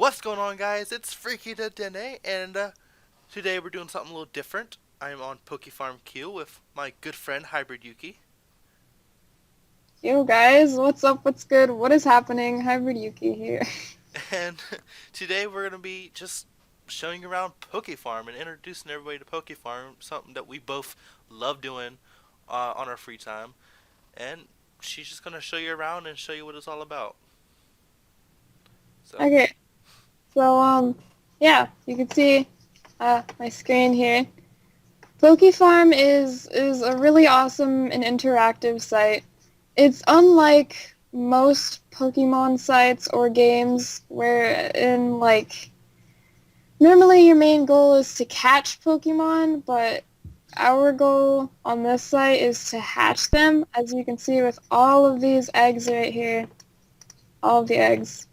What's going on, guys? It's Freaky the Dene, and today we're doing something a little different. I'm on PokeFarm Q with my good friend HybridYuki, Yo guys, what's up, what's good, what is happening? HybridYuki here. and today we're gonna be just showing you around PokeFarm and introducing everybody to PokeFarm, something that we both love doing on our free time. And she's just gonna show you around and show you what it's all about. So, Okay, so yeah, you can see my screen here. PokeFarm is a really awesome and interactive site. It's unlike most Pokemon sites or games wherein normally your main goal is to catch Pokemon, but our goal on this site is to hatch them, as you can see with all of these eggs right here, all of the eggs.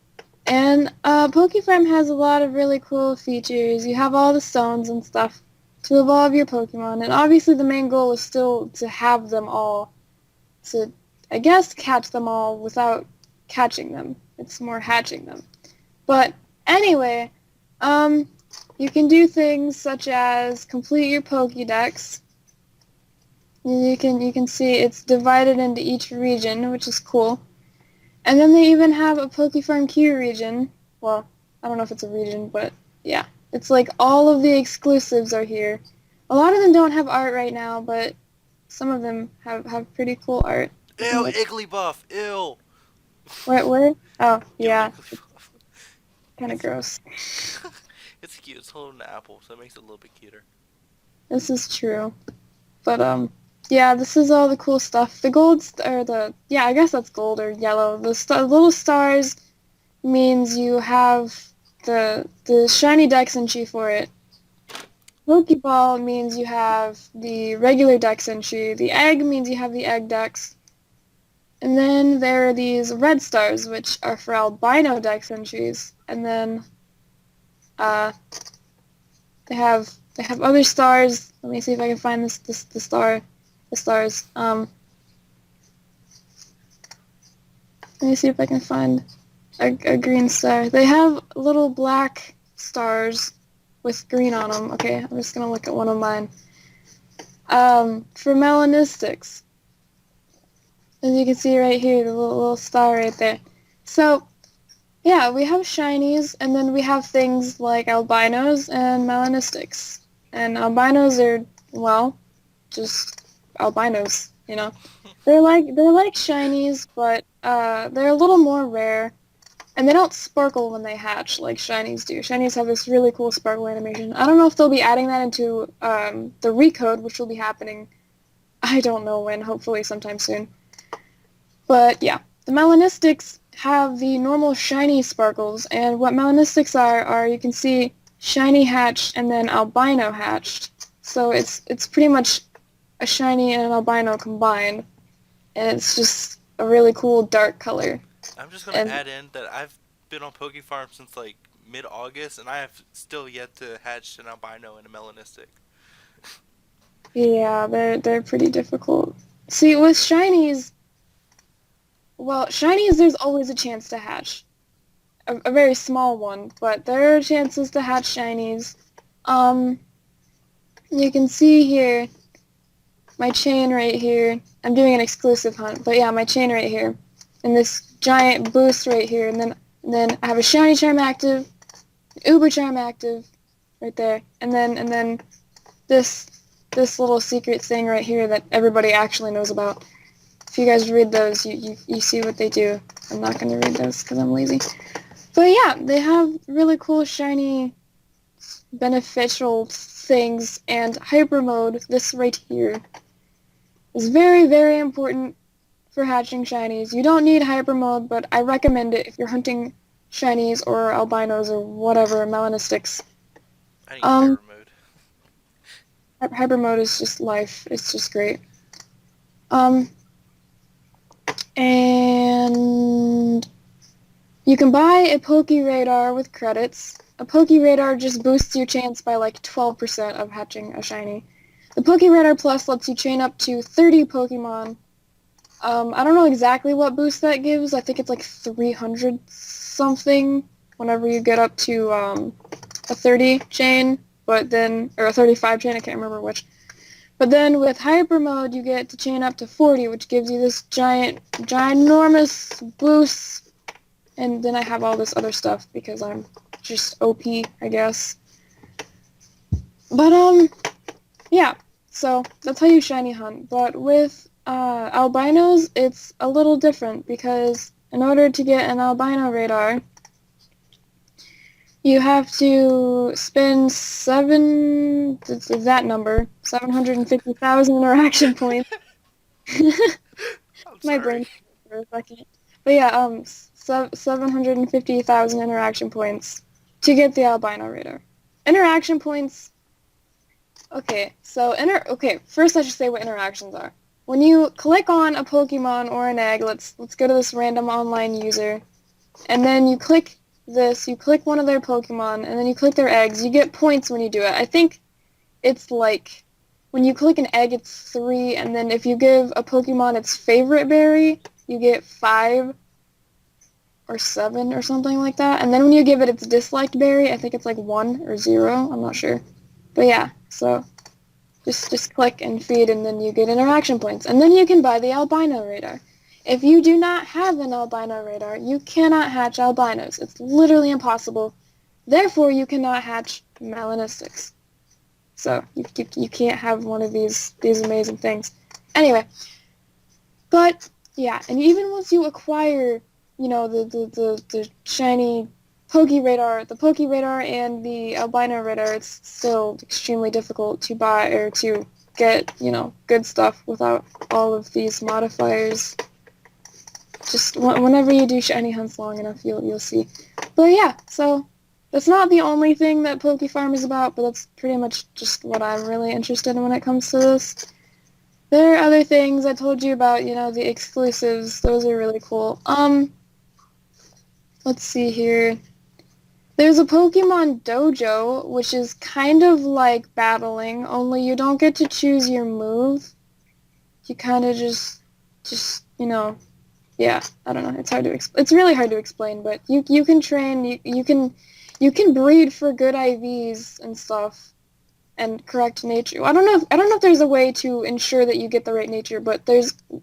And PokeFarm has a lot of really cool features. You have all the stones and stuff to evolve your Pokemon, and obviously the main goal is still to have them all, to, I guess, catch them all without catching them. It's more hatching them. But anyway, um, you can do things such as complete your Pokédex. You can see it's divided into each region, which is cool. And then they even have a PokeFarm Q region. Well, I don't know if it's a region, but yeah. It's like all of the exclusives are here. A lot of them don't have art right now, but some of them have pretty cool art. You can ew, look. Igglybuff, ew. Where? Oh, Give me yeah. Igglybuff. Kind of It's gross. it's cute. It's holding an apple, so it makes it a little bit cuter. This is true. But, yeah, this is all the cool stuff. The yeah, I guess that's gold or yellow. The little stars means you have the shiny Dex entry for it. Pokeball means you have the regular Dex entry. The egg means you have the egg Dex. And then there are these red stars, which are for albino Dex entries. And then uh, they have other stars. Let me see if I can find the stars. Let me see if I can find a green star. They have little black stars with green on them. Okay, I'm just gonna look at one of mine. For melanistics, as you can see right here, the little star right there. So, yeah, we have shinies, and then we have things like albinos and melanistics. And albinos are, well, just albinos, you know. They're like shinies, but they're a little more rare. And they don't sparkle when they hatch like shinies do. Shinies have this really cool sparkle animation. I don't know if they'll be adding that into the recode, which will be happening, I don't know when, hopefully sometime soon. But yeah, the melanistics have the normal shiny sparkles, and what melanistics are you can see shiny hatched and then albino hatched. So it's pretty much a shiny and an albino combined, and it's just a really cool dark color. I'm just gonna And add in that I've been on PokeFarm since like mid-August, and I have still yet to hatch an albino and a melanistic. yeah, they're pretty difficult. See, with shinies, well, shinies there's always a chance to hatch. A very small one, but there are chances to hatch shinies. Um, you can see here my chain right here. I'm doing an exclusive hunt, but yeah, my chain right here. And this giant boost right here, and then I have a shiny charm active, uber charm active right there. And then this this little secret thing right here that everybody actually knows about. If you guys read those, you see what they do. I'm not going to read those because I'm lazy. But yeah, they have really cool, shiny, beneficial things, and hyper mode, this right here, is very, very important for hatching shinies. You don't need hyper mode, but I recommend it if you're hunting shinies or albinos or whatever, melanistics. I need Um, hybrid mode. hyper mode is just life. It's just great. Um, and you can buy a Poke Radar with credits. A Poke Radar just boosts your chance by like 12% of hatching a shiny. The Poke Radar Plus lets you train up to 30 Pokemon. I don't know exactly what boost that gives. I think it's like 300 something. whenever you get up to a 30 chain, but then, or a 35 chain, I can't remember which. But then with hyper mode, you get to chain up to 40, which gives you this ginormous boost. And then I have all this other stuff because I'm just OP, I guess. But, yeah. So that's how you shiny hunt. But with albinos, it's a little different because in order to get an albino radar, you have to spend 750,000 interaction points. I'm My sorry. brain for a second. But yeah, 750,000 interaction points to get the albino radar. Interaction points. Okay, so first I should say what interactions are. When you click on a Pokemon or an egg, let's go to this random online user, and then you click one of their Pokemon, and then you click their eggs, you get points when you do it. I think it's like, when you click an egg, it's 3, and then if you give a Pokemon its favorite berry, you get 5 or 7 or something like that. And then when you give it its disliked berry, I think it's like 1 or 0, I'm not sure. But yeah, so just click and feed, and then you get interaction points. And then you can buy the albino radar. If you do not have an albino radar, you cannot hatch albinos. It's literally impossible. Therefore, you cannot hatch melanistics. So you can't have one of these amazing things. Anyway, but yeah, and even once you acquire, the shiny the Poke Radar and the albino radar, it's still extremely difficult to buy or to get, good stuff without all of these modifiers. Just whenever you do shiny hunts long enough, you'll see. But yeah, so that's not the only thing that PokeFarm is about, but that's pretty much just what I'm really interested in when it comes to this. There are other things I told you about, the exclusives. Those are really cool. Let's see here. There's a Pokemon Dojo, which is kind of like battling, only you don't get to choose your move. You kind of just, yeah, I don't know. It's hard to it's really hard to explain, but you can train, you can breed for good IVs and stuff and correct nature. I don't know if there's a way to ensure that you get the right nature, but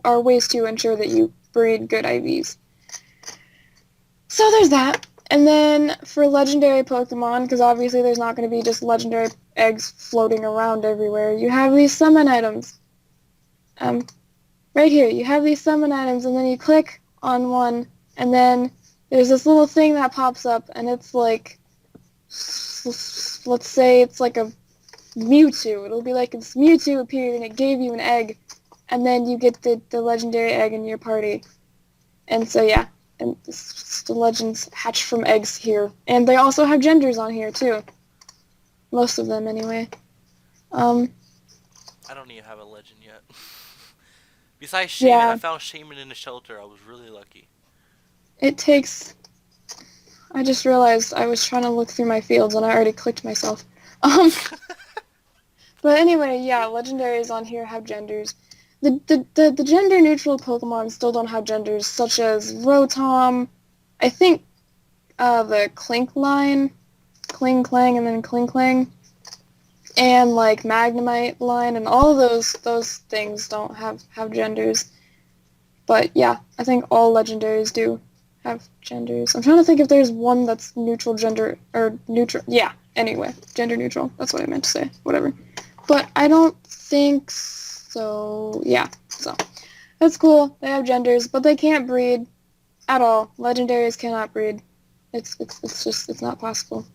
are ways to ensure that you breed good IVs. So there's that. And then for legendary Pokemon, because obviously there's not going to be just legendary eggs floating around everywhere, you have these summon items. Right here, you have these summon items, and then you click on one, and then there's this little thing that pops up, and it's like, let's say it's like a Mewtwo. It'll be like this Mewtwo appeared, and it gave you an egg, and then you get the legendary egg in your party. And so yeah, and the legends hatch from eggs here. And they also have genders on here, too. Most of them, anyway. I don't even have a legend yet. Besides Shaman, I Yeah, found Shaman in the shelter. I was really lucky. it takes... I just realized I was trying to look through my fields, and I already clicked myself. Um, but anyway, yeah, legendaries on here have genders. The gender-neutral Pokemon still don't have genders, such as Rotom, I think the Clink line, Kling Clang and then Kling Clang, and like Magnemite line, and all of those things don't have genders. But yeah, I think all legendaries do have genders. I'm trying to think if there's one that's neutral gender, or neutral, yeah, anyway, gender neutral, that's what I meant to say, whatever. But I don't think so, yeah, so that's cool, they have genders, but they can't breed at all. Legendaries cannot breed. It's not possible.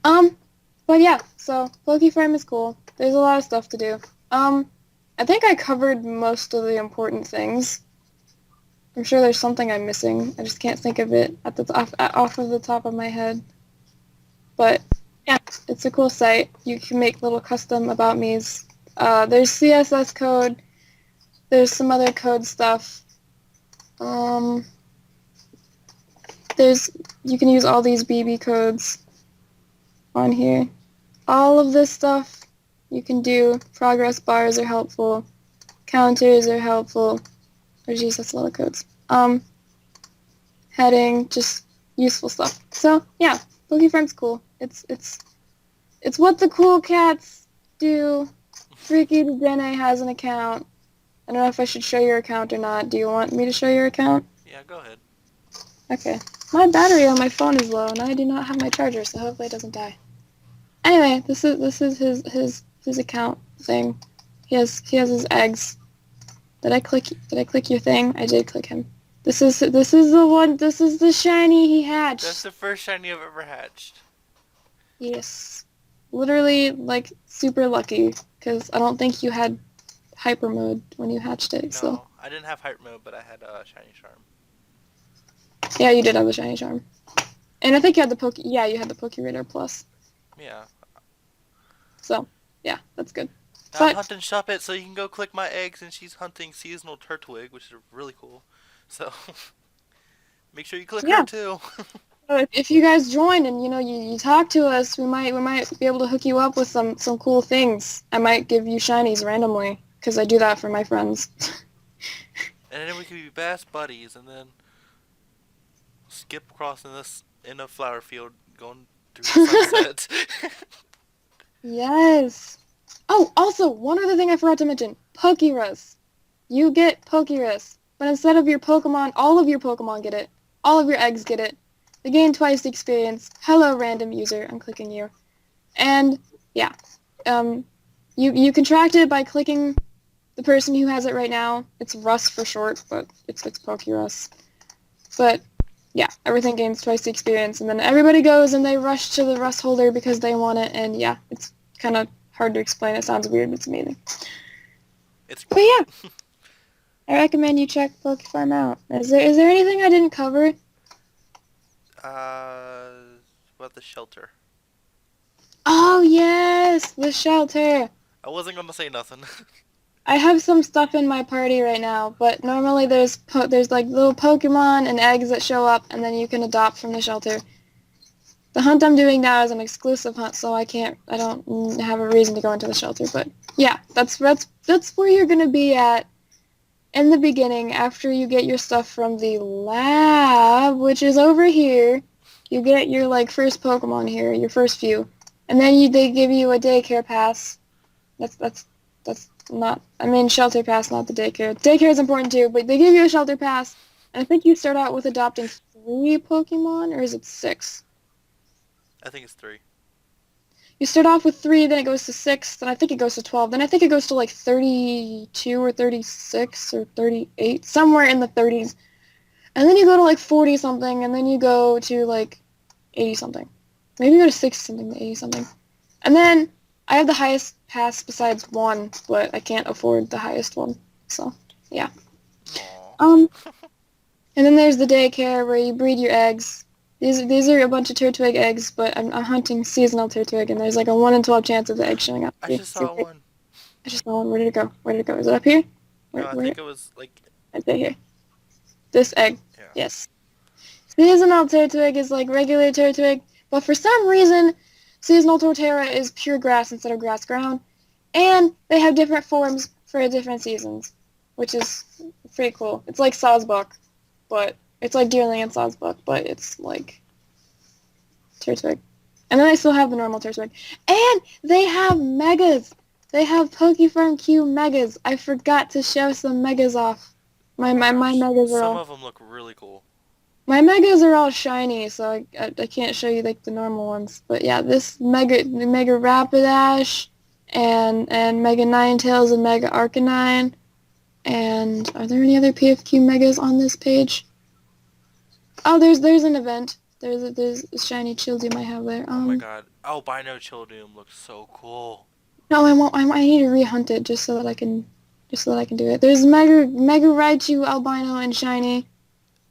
But yeah, so PokeFarm is cool. There's a lot of stuff to do. I think I covered most of the important things. I'm sure there's something I'm missing. I just can't think of it off of the top of my head. But yeah, it's a cool site. You can make little custom about me's. There's CSS code. There's some other code stuff. You can use all these BB codes on here. All of this stuff you can do. Progress bars are helpful. Counters are helpful. Oh geez, that's a lot of codes. Heading, just useful stuff. So yeah, PokeFarm's cool. It's what the cool cats do. Freaky the Dene has an account. I don't know if I should show your account or not. Do you want me to show your account? Yeah, go ahead. Okay. My battery on my phone is low, and I do not have my charger, so hopefully it doesn't die. Anyway, this is his account thing. He has his eggs. Did I click your thing? I did click him. This is the one. This is the shiny he That's hatched. the first shiny I've ever hatched. Yes. Literally, like, super lucky, because I don't think you had hyper mode when you hatched it, so. No, I didn't have hype mode, but I had a shiny charm. Yeah, you did have the shiny charm. And I think you had you had the Poke Radar Plus. Yeah. So, yeah, that's good. Now I'm But, hunting Shuppet, so you can go click my eggs, and she's hunting seasonal Turtwig, which is really cool. So, make sure you click her yeah, too. if you guys join and, you talk to us, we might be able to hook you up with some cool things. I might give you shinies randomly, because I do that for my friends. And then we could be best buddies, and then skip across in a flower field, going through the sunset. Yes. Oh, also, one other thing I forgot to mention. Pokerus. You get Pokerus, but instead of your Pokemon, all of your Pokemon get it. All of your eggs get it. They gain twice the experience. Hello, random user. I'm clicking you. And, yeah. You contract it by clicking the person who has it right now. It's Russ for short, but it's Pokerus. But, yeah, everything gains twice the experience, and then everybody goes and they rush to the Russ holder because they want it, and yeah, it's kind of hard to explain. It sounds weird, but it's amazing. It's But yeah, great. I recommend you check PokeFarm out. Is there anything I didn't cover? uh, what about the shelter? Oh yes, the shelter. I wasn't gonna say nothing. I have some stuff in my party right now, but normally there's like little Pokemon and eggs that show up, and then you can adopt from the shelter. The hunt I'm doing now is an exclusive hunt, so I don't have a reason to go into the shelter. But yeah, that's where you're gonna be at in the beginning after you get your stuff from the lab, which is over here. You get your like first Pokemon here, your first few, and then they give you a daycare pass. That's not. I mean shelter pass, not the daycare. Daycare is important too, but they give you a shelter pass, and I think you start out with adopting 3 Pokemon, or is it 6? I think it's 3. You start off with 3, then it goes to 6, then I think it goes to 12, then I think it goes to like 32 or 36 or 38, somewhere in the 30s. And then you go to like 40 something, and then you go to like 80 something. Maybe you go to 60 something to 80 something. And then I have the highest pass besides 1, but I can't afford the highest one. So, yeah. Aww. And then there's the daycare where you breed your eggs. These are a bunch of Turtwig eggs, but I'm hunting seasonal Turtwig, and there's like a 1 in 12 chance of the egg showing up. I See, just see, saw one. I just saw one. Where did it go? Where did it go? Is it up here? No, I Where? think it was like, Right here. This egg. yeah. Yes. Seasonal Turtwig is like regular Turtwig, but for some reason, seasonal Torterra is pure grass instead of grass ground, and they have different forms for different seasons, which is pretty cool. It's like Sawsbuck, but it's like Deerling and Sawsbuck, but it's like Turtwig. And then I still have the normal Turtwig. And they have Megas! They have PokeFarm Q Megas. I forgot to show some Megas off. My Oh my gosh. Megas are Some all... of them look really cool. My Megas are all shiny, so I can't show you like the normal ones. But yeah, this Mega Rapidash and Mega Ninetales and Mega Arcanine. And are there any other PFQ Megas on this page? Oh, there's an event. There's a shiny Childy might have there. Oh my god. Albino Childium looks so cool. No, I won't. I need to rehunt it just so that I can do it. There's Mega Raichu Albino and shiny.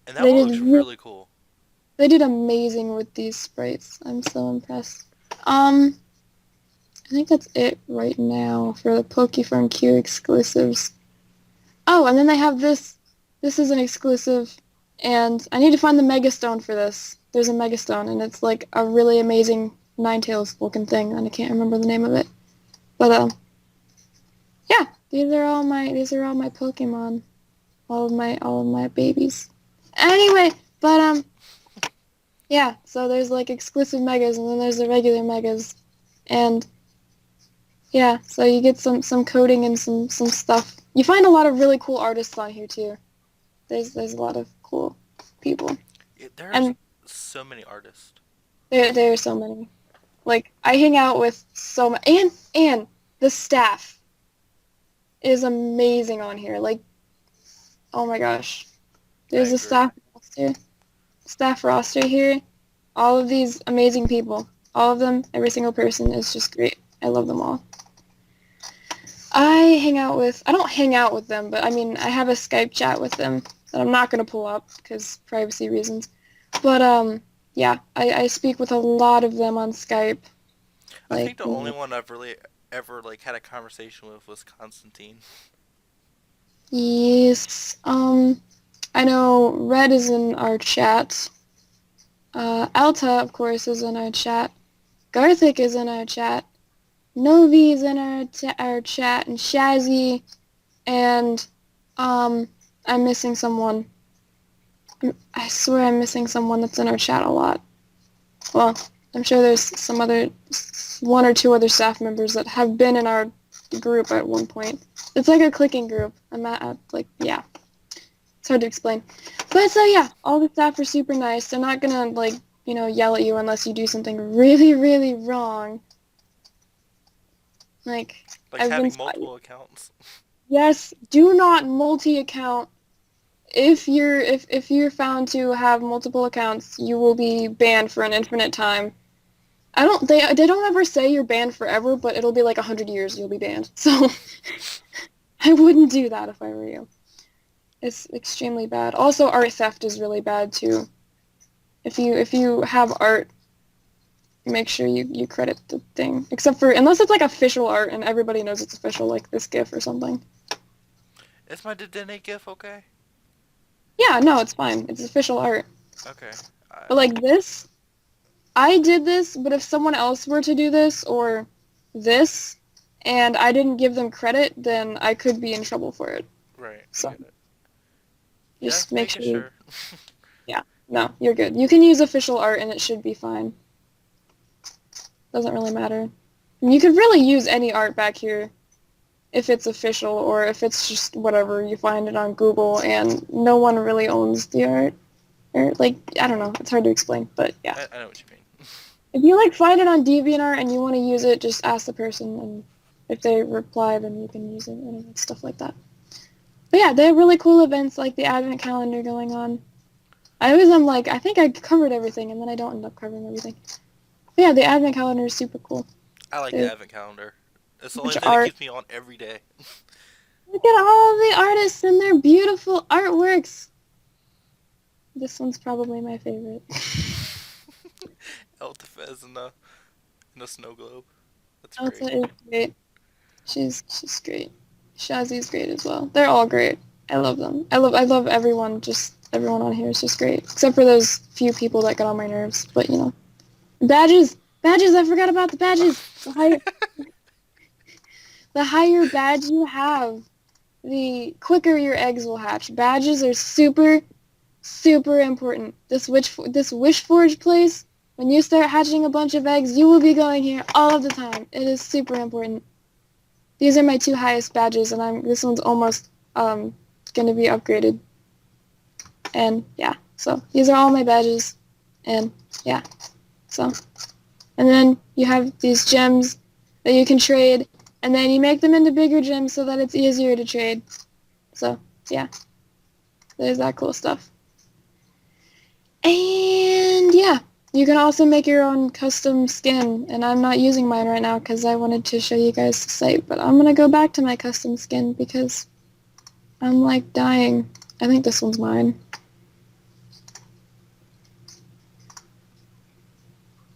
And that They one did looks really cool. they did amazing with these sprites. I'm so impressed. I think that's it right now for the PokeFarm Q exclusives. Oh, and then they have this. This is an exclusive, and I need to find the Mega Stone for this. There's a Mega Stone, and it's like a really amazing Ninetales looking thing, and I can't remember the name of it. But yeah, these are all my Pokemon, all of my babies. Anyway, but Yeah, so there's like exclusive megas and then there's the regular megas. And yeah, so you get some coding and some stuff. You find a lot of really cool artists on here too. There's a lot of cool people. There's And so many artists. there are so many. Like I hang out with so much and the staff is amazing on here. Like, oh my gosh. I There's a agree. staff roster here. All of these amazing people. All of them, every single person is just great. I love them all. I don't hang out with them, but I mean, I have a Skype chat with them that I'm not going to pull up because privacy reasons. But, yeah, I speak with a lot of them on Skype. I Like, think the only one I've really ever like had a conversation with was Constantine. yes, I know Red is in our chat. Alta, of course, is in our chat. Garthik is in our chat. Novi is in our chat, and Shazzy, and, um, I'm missing someone. I swear I'm missing someone that's in our chat a lot. Well, I'm sure there's one or two other staff members that have been in our group at one point. It's like a clicking group. Like, yeah. It's hard to explain. But so yeah, all the staff are super nice. They're not gonna like, yell at you unless you do something really, really wrong. Like, Like I've been having multiple accounts. yes, do not multi-account. If you're found to have multiple accounts, you will be banned for an infinite time. They don't ever say you're banned forever, but it'll be like 100 years you'll be banned. So I wouldn't do that if I were you. It's extremely bad. Also, art theft is really bad too. If you have art, make sure you credit the thing. Except for unless it's like official art and everybody knows it's official, like this GIF or something. Is my Dedenne GIF okay? Yeah, no, it's fine. It's official art. Okay. I, But like this, I did this, but if someone else were to do this or this, and I didn't give them credit, then I could be in trouble for it. right, I So get it. just Just make making sure you, sure. yeah, no, you're good. You can use official art and it should be fine. Doesn't really matter. And you could really use any art back here if it's official or if it's just whatever, you find it on Google and no one really owns the art. Or like, I don't know, it's hard to explain, but yeah. I know what you mean. If you like find it on DeviantArt and you want to use it, just ask the person, and if they reply, then you can use it and stuff like that. But yeah, they have really cool events like the advent calendar going on. I'm like, I think I covered everything, and then I don't end up covering everything. But yeah, the advent calendar is super cool. I like the There's advent calendar. It's a the bunch only of thing that art. keeps me on every day. Look at all the artists and their beautiful artworks. This one's probably my favorite. Eltefez in the snow globe. That's great. Elsa is great. She's great. Shazzy's great as well. They're all great. I love them. I love everyone. Just everyone on here is just great, except for those few people that get on my nerves. But badges, badges. I forgot about the badges. The higher badge you have, the quicker your eggs will hatch. Badges are super, super important. This Wishforge place. When you start hatching a bunch of eggs, you will be going here all of the time. It is super important. These are my two highest badges, and this one's almost gonna be upgraded. And yeah, so these are all my badges, and yeah, so and then you have these gems that you can trade, and then you make them into bigger gems so that it's easier to trade. So yeah, there's that cool stuff. And yeah, you can also make your own custom skin, and I'm not using mine right now because I wanted to show you guys the site, but I'm gonna go back to my custom skin because I'm like dying. I think this one's mine.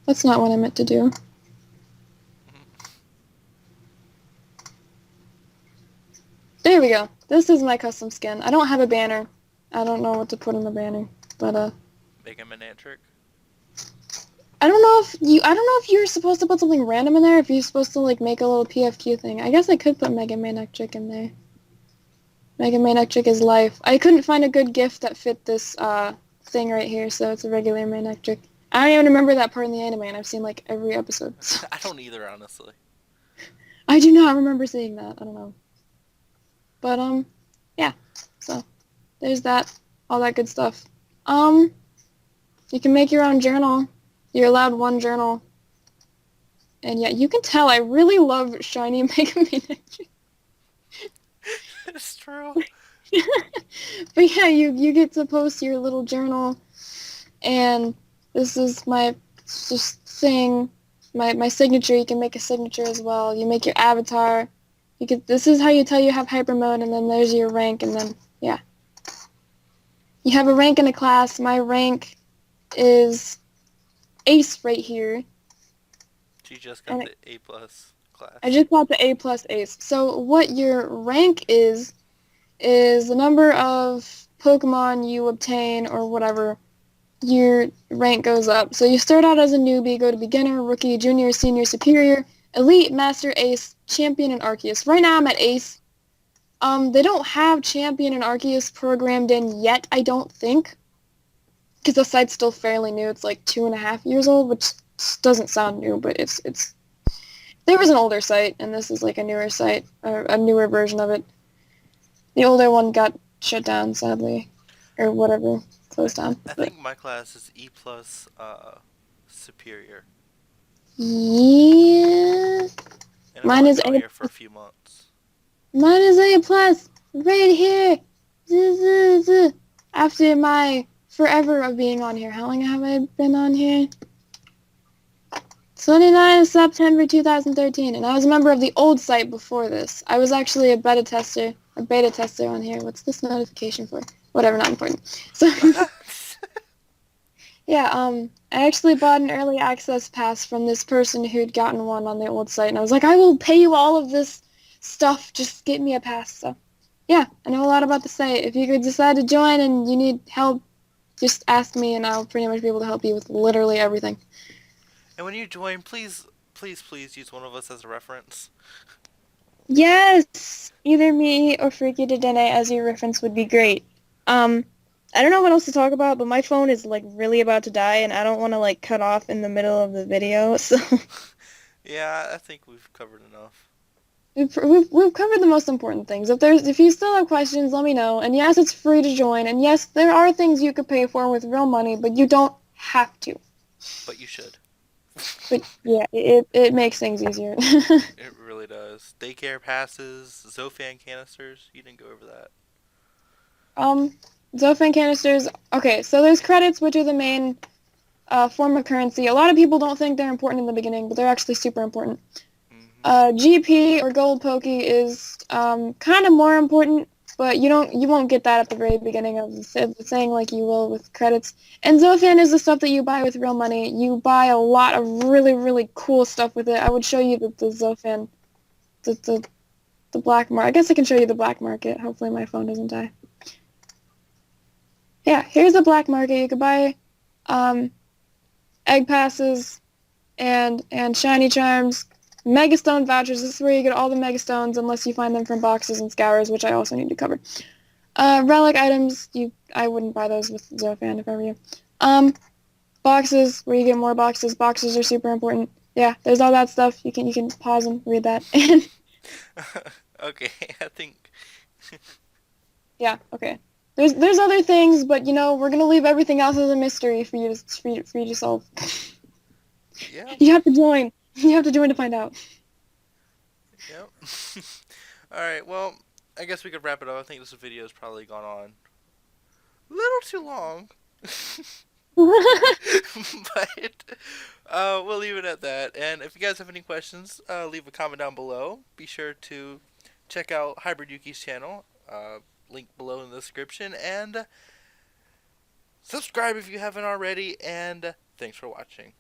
That's not what I meant to do. There we go. This is my custom skin. I don't have a banner. I don't know what to put in the banner, but Make him an Mantric. I don't know if you're supposed to put something random in there, if you're supposed to like make a little PFQ thing. I guess I could put Mega Man Electric in there. Mega Man Electric is life. I couldn't find a good gift that fit this thing right here, so it's a regular Man Electric. I don't even remember that part in the anime, and I've seen like every episode. So. I don't either, honestly. I do not remember seeing that. I don't know. But yeah. So there's that, all that good stuff. Um, you can make your own journal. You're allowed one journal. And yeah, you can tell I really love shiny Mega Miniature. It's true. But yeah, you get to post your little journal, and this is my just thing, my signature. You can make a signature as well. You make your avatar. You could. This is how you tell you have hyper mode, and then there's your rank, and then yeah, you have a rank in a class. My rank is Ace right here, She just got and the A plus I class. just got the A plus Ace. So what your rank is the number of Pokemon you obtain or whatever, your rank goes up. So you start out as a newbie, go to beginner, rookie, junior, senior, superior, elite, master, ace, champion, and Arceus. Right now I'm at ace. They don't have champion and Arceus programmed in yet, I don't think, because the site's still fairly new. It's like 2.5 years old, which doesn't sound new, but it's. There was an older site, and this is like a newer site, or a newer version of it. The older one got shut down, sadly, or whatever, I, closed down. I But think my class is E plus superior, yeah, and I've mine only is been on A. here for a few months. Mine is A plus, right here. Zzz, zzz, zzz. After my forever of being on here, how long have I been on here? 29th September 2013, and I was a member of the old site before this. I was actually a beta tester on here. What's this notification for? Whatever, not important. So. Yeah, I actually bought an early access pass from this person who'd gotten one on the old site, and I was like, I will pay you all of this stuff, just get me a pass. So, yeah, I know a lot about the site. If you could decide to join and you need help, just ask me, and I'll pretty much be able to help you with literally everything. And when you join, please use one of us as a reference. Yes! Either me or Freaky Dedenne as your reference would be great. Um, I don't know what else to talk about, but my phone is, like, really about to die, and I don't want to, like, cut off in the middle of the video, so... Yeah, I think we've covered enough. We've covered the most important things. If you still have questions, let me know. And yes, it's free to join. And yes, there are things you could pay for with real money, but you don't have to. But you should. But yeah, it makes things easier. It really does. Daycare passes, Zofan canisters. You didn't go over that. um, Zofan canisters. Okay, so there's credits, which are the main form of currency. A lot of people don't think they're important in the beginning, but they're actually super important. Hmm. GP or Gold Pokey is kind of more important, but you won't get that at the very beginning of the thing like you will with credits. And Zofan is the stuff that you buy with real money. You buy a lot of really, really cool stuff with it. I would show you the Zofan, the black market. I guess I can show you the black market. Hopefully my phone doesn't die. Yeah, here's the black market. You could buy um, egg passes and shiny charms. Megastone vouchers. This is where you get all the Megastones unless you find them from boxes and scours, which I also need to cover. Relic items. I wouldn't buy those with Zofan if I were you. Boxes, where you get more boxes. Boxes are super important. Yeah, there's all that stuff. You can pause and read that. And Okay, I think. yeah, okay. There's other things, but we're gonna leave everything else as a mystery for you to solve. Yeah, You have to join. You have to join to find out. yep. Alright, well, I guess we could wrap it up. I think this video has probably gone on a little too long. But we'll leave it at that. And if you guys have any questions, leave a comment down below. Be sure to check out HybridYuki's channel. Link below in the description. And subscribe if you haven't already. And thanks for watching.